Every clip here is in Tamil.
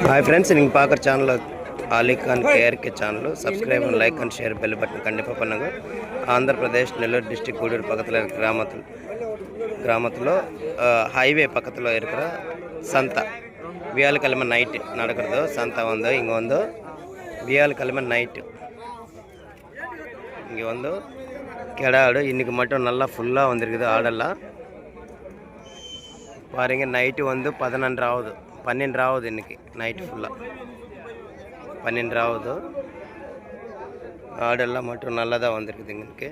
हाय फ्रेंड्स நீங்கள் பார்க்குற channel Alikhan KRK channel subscribe like and share bell button கண்டிப்பாக பண்ணுங்க. ஆந்திரப்பிரதேஷ் நெல்லூர் டிஸ்ட்ரிக்ட் கூடூர் பக்கத்தில் இருக்கிற கிராமத்தில் ஹைவே பக்கத்தில் இருக்கிற சந்தா வியாழக்கிழமை நைட்டு நடக்கிறது. சந்தா வந்து இங்கே வந்து வியாழக்கிழமை நைட்டு இங்கே வந்து கெடா ஆடு இன்றைக்கி மட்டும் நல்லா ஃபுல்லாக வந்திருக்குது. ஆடெல்லாம் பாருங்க. நைட்டு வந்து 12 இன்றைக்கி நைட்டு ஃபுல்லாக 12 ஆடெல்லாம் மட்டும் நல்லா தான் வந்திருக்குது. எங்களுக்கு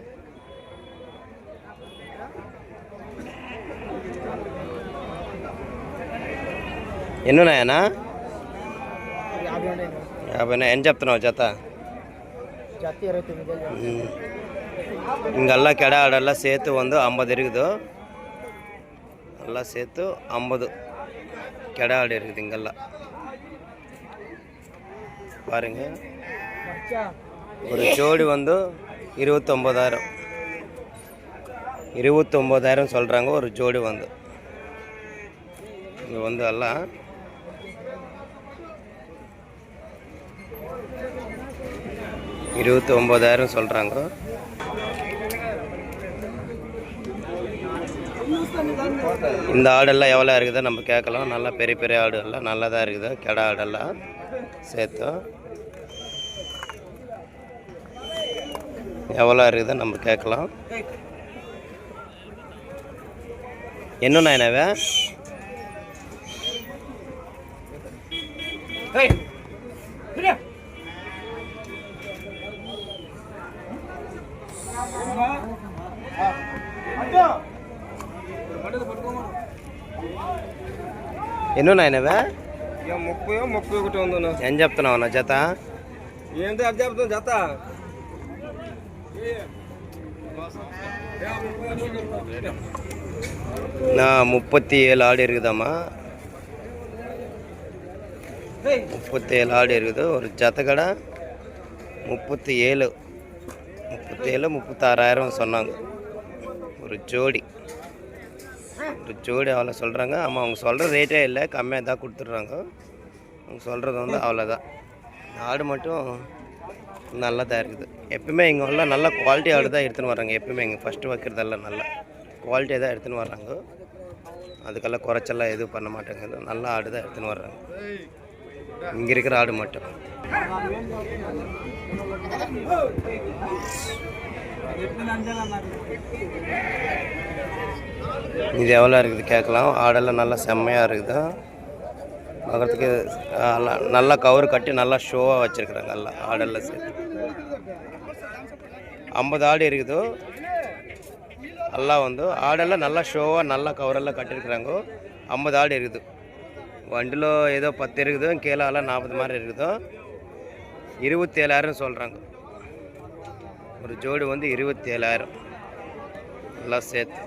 ఎన్నున్నాయనా 50 ఏం చెప్తున్నావు జత? ఇంకల్లా కెడ ఆడಲ್ಲ ಸೇತು ಒಂದು 50 இருக்குது. எல்லாம் சேர்த்து 50 கெடா ஆடு இருக்குது. இங்கெல்லாம் பாருங்க. ஒரு ஜோடி வந்து 29,000 சொல்கிறாங்க. ஒரு ஜோடி வந்து இங்கே வந்து எல்லாம் 29,000 சொல்கிறாங்க. இந்த ஆடெல்லாம் எவ்வளோ இருக்குதோ நம்ம கேட்கலாம். நல்லா பெரிய பெரிய ஆடுகள்லாம் நல்லா தான் இருக்குது. கெடா ஆடெல்லாம் சேர்த்து எவ்வளோ இருக்குதோ நம்ம கேட்கலாம். என்னண்ணா என்னவே ఎన్నున్నా ఆయనవే? 30 ఉందన్నా. ఏం చెప్తున్నావు అన్న జత? ఏంటి అది చెప్తాను జత 37 ஆடு இருக்குதாம்மா. 37 ஆடு இருக்குது. ஒரு ஜத்த கடை 36,000 சொன்னாங்க. ஒரு ஜோடி அவ்வளோ சொல்கிறாங்க. ஆமாம், அவங்க சொல்கிற ரேட்டே இல்லை, கம்மியாக தான் கொடுத்துட்றாங்க. அவங்க சொல்கிறது வந்து அவ்வளோதான். ஆடு மட்டும் நல்லா தான் இருக்குது. எப்பவுமே இங்கே உள்ள நல்ல குவாலிட்டி ஆடு தான் எடுத்துன்னு வர்றாங்க. எப்பவுமே இங்கே ஃபஸ்ட்டு வைக்கிறதெல்லாம் நல்ல குவாலிட்டியாக தான் எடுத்துன்னு வர்றாங்க. அதுக்கெல்லாம் குறைச்செல்லாம் எதுவும் பண்ண மாட்டேங்குது. நல்ல ஆடு தான் எடுத்துன்னு வர்றாங்க இங்கே இருக்கிற ஆடு மட்டும். இது எவ்வளோ இருக்குது கேட்கலாம். ஆடெல்லாம் நல்லா செம்மையாக இருக்குது. பார்க்குறதுக்கு நல்லா கவர் கட்டி நல்லா ஷோவாக வச்சுருக்குறாங்க. எல்லாம் ஆடெல்லாம் சேர்த்து 50 ஆடு இருக்குது. எல்லாம் வந்து ஆடெல்லாம் நல்லா ஷோவாக நல்லா கவரெல்லாம் கட்டியிருக்குறாங்க. 50 ஆடு இருக்குது. வண்டியில் ஏதோ 10 இருக்குது. கீழே எல்லாம் 40 மாதிரி இருக்குது. 27,000 சொல்கிறாங்க. ஒரு ஜோடி வந்து 27,000 எல்லாம் சேர்த்து.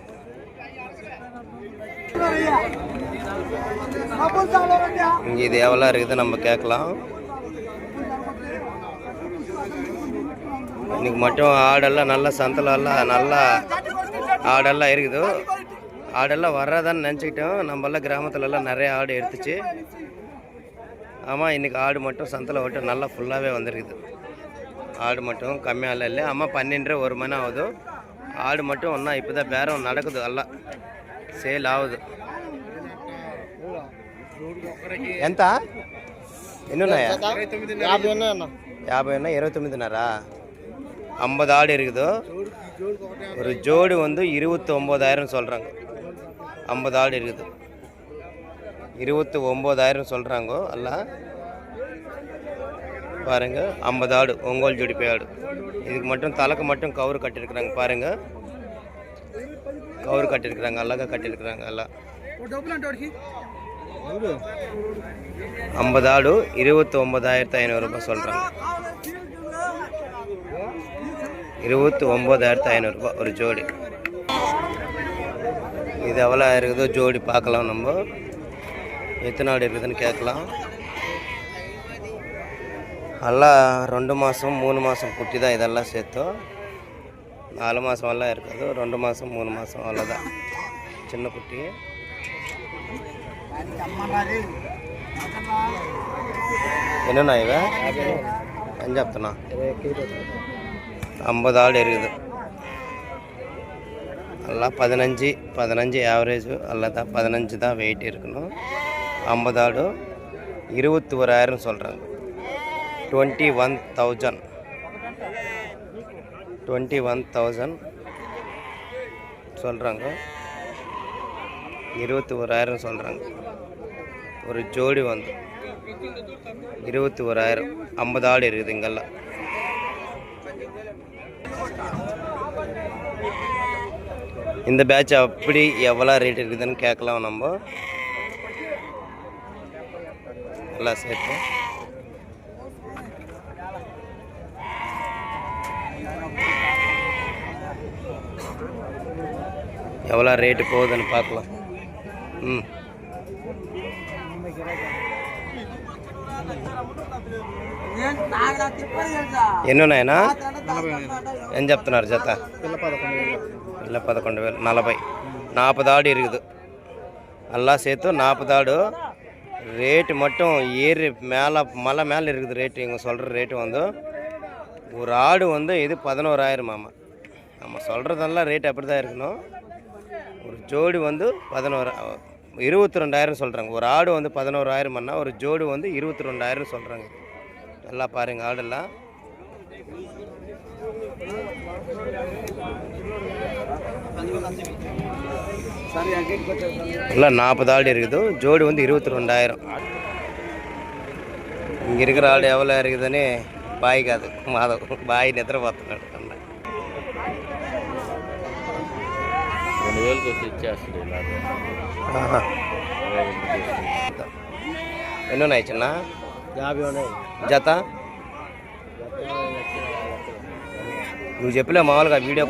இங்கே இது எவ்வளோ இருக்குது நம்ம கேட்கலாம். இன்றைக்கி மட்டும் ஆடெல்லாம் நல்லா சந்தலெல்லாம் நல்லா ஆடெல்லாம் இருக்குது. ஆடெல்லாம் வர்றதான்னு நினச்சிக்கிட்டோம். நம்மளாம் கிராமத்துலலாம் நிறைய ஆடு எடுத்துச்சு. ஆமாம், இன்றைக்கி ஆடு மட்டும் சந்தலை விட்டு நல்லா ஃபுல்லாகவே வந்துருக்குது. ஆடு மட்டும் கம்மியாக இல்லை. ஆமாம், 12 1 மணி ஆகுது. ஆடு மட்டும் ஒன்றா இப்போ தான் பேரம் நடக்குது. எல்லாம் సేల్ ఆవదు. ఎంత ఎన్నున్నాయా? 50 ఉన్నాయి. 29,500. 50 ஆடு இருக்குது. ஒரு ஜோடி வந்து 29,000 சொல்கிறாங்க. 50 ஆடு இருக்குது. 29,000 சொல்கிறாங்க. எல்லாம் பாருங்கள். 50 ஆடு ஒங்கோல் ஜோடி போய் ஆடு. இதுக்கு மட்டும் தலைக்கு மட்டும் கவர் கட்டியிருக்கிறாங்க. பாருங்கள், கவர் கட்டியிருக்கிறாங்க. அழகாக கட்டியிருக்கிறாங்க. எல்லாம் 50 ஆடு 29,500 ரூபாய் சொல்கிறாங்க. 29,500 ரூபாய் ஒரு ஜோடி. இது எவ்வளோ இருக்குதோ ஜோடி பார்க்கலாம். நம்ம எத்தனை ஆடு இருக்குதுன்னு கேட்கலாம். எல்லாம் 2 மாதம் 3 மாதம் குட்டி தான். இதெல்லாம் சேர்த்தோம் 4 மாதமெல்லாம் இருக்காது. 2 மாதம் 3 மாதம் அவ்வளோதான் சின்ன குட்டி. என்னண்ணா இவ என்ன చెప్తున్నా 50 ஆடு இருக்குது எல்லாம் 15 ஆவரேஜ் அல்லதான் 15 தான் வெயிட் இருக்கணும் 50 ஆடு 21,000 சொல்கிறாங்க 21,000 சொல்கிறாங்க 21,000 சொல்கிறாங்க ஒரு ஜோடி வந்து 21,000 50 ஆடு இருக்குது இங்கெல்லாம் இந்த பேட்ச் அப்படி எவ்வளோ ரேட் இருக்குதுன்னு கேட்கலாம் நம்ம எல்லாம் சேர்த்து எவ்வளோ ரேட்டு போகுதுன்னு பார்க்கலாம் ఎన్నున్నాయనా ఏం చెప్తున్నారు జత పిల్ల 11,000 40 ஆடு இருக்குது எல்லாம் சேர்த்து 40 ஆடு ரேட்டு மட்டும் ஏறி மேலே மலை மேலே இருக்குது ரேட்டு இவங்க சொல்கிற ரேட்டு வந்து ஒரு ஆடு வந்து இது 11,000 மாமா நம்ம சொல்கிறதெல்லாம் ரேட் அப்படி தான் இருக்கணும் ஒரு ஜோடி வந்து 22,000 சொல்கிறாங்க ஒரு ஆடு வந்து 11,000 பண்ணால் ஒரு ஜோடி வந்து 22,000 சொல்கிறாங்க நல்லா பாருங்க ஆடெல்லாம் எல்லாம் 40 ஆடு இருக்குது ஜோடி வந்து 22,000 இங்கே இருக்கிற ஆடு எவ்வளோ இருக்குதுன்னு பாய் காது மாதவ் பாய் நிద్ర పోతున్నాడు 2,000 ఇచ్చేస్తుంది ఎన్ని ఉన్నాయి చిన్న 50 ఉన్నాయి జత నువ్వు చెప్పలే మామూలుగా వీడియో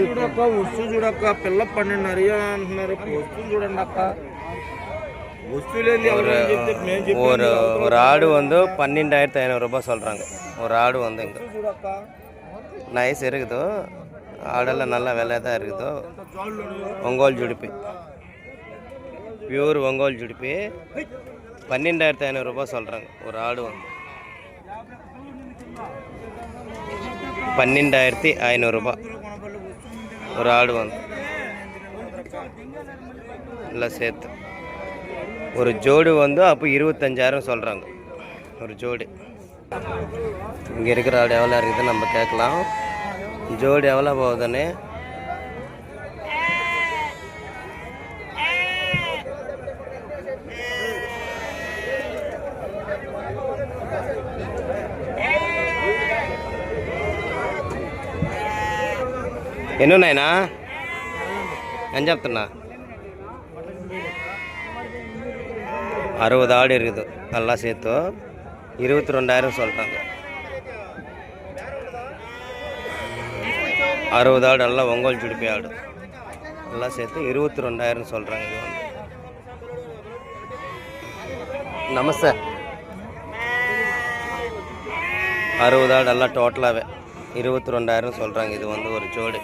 చూడక్క వస్తువు చూడక్క పిల్ల 12.5 అంటున్నారు వస్తువు చూడండి అక్క ஒரு ஆடு வந்து 12,500 ரூபாய் சொல்கிறாங்க ஒரு ஆடு வந்து இங்கே நைஸ் இருக்குது ஆடெல்லாம் நல்ல விலையாக தான் இருக்குது ஒங்கோல் ஜுடிப்பி பியூர் ஒங்கோல் ஜுடிப்பி 12,500 ரூபாய் சொல்கிறாங்க ஒரு ஆடு வந்து 12,500 ரூபாய் ஒரு ஆடு வந்து எல்லாம் சேர்த்து ஒரு ஜோடி வந்து அப்போ 25,000 சொல்கிறாங்க ஒரு ஜோடி இங்கே இருக்கிற ஆடு எவ்வளோ இருக்குதுன்னு நம்ம கேட்கலாம் ஜோடி எவ்வளோ போகுதுன்னு ఎన్నున్నాయినా ఏం చెప్తున్నా 60 ஆடு இருக்குது நல்லா சேர்த்து 22,000 சொல்கிறாங்க 60 ஆடு எல்லாம் ஒங்கோல் ஜுடிப்பி ஆடு எல்லாம் சேர்த்து 22,000 சொல்கிறாங்க இது வந்து நமஸ்தே 60 ஆடு எல்லாம் டோட்டலாகவே 22,000 சொல்கிறாங்க இது வந்து ஒரு ஜோடி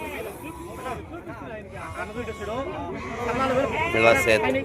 இதெல்லாம் சேர்த்து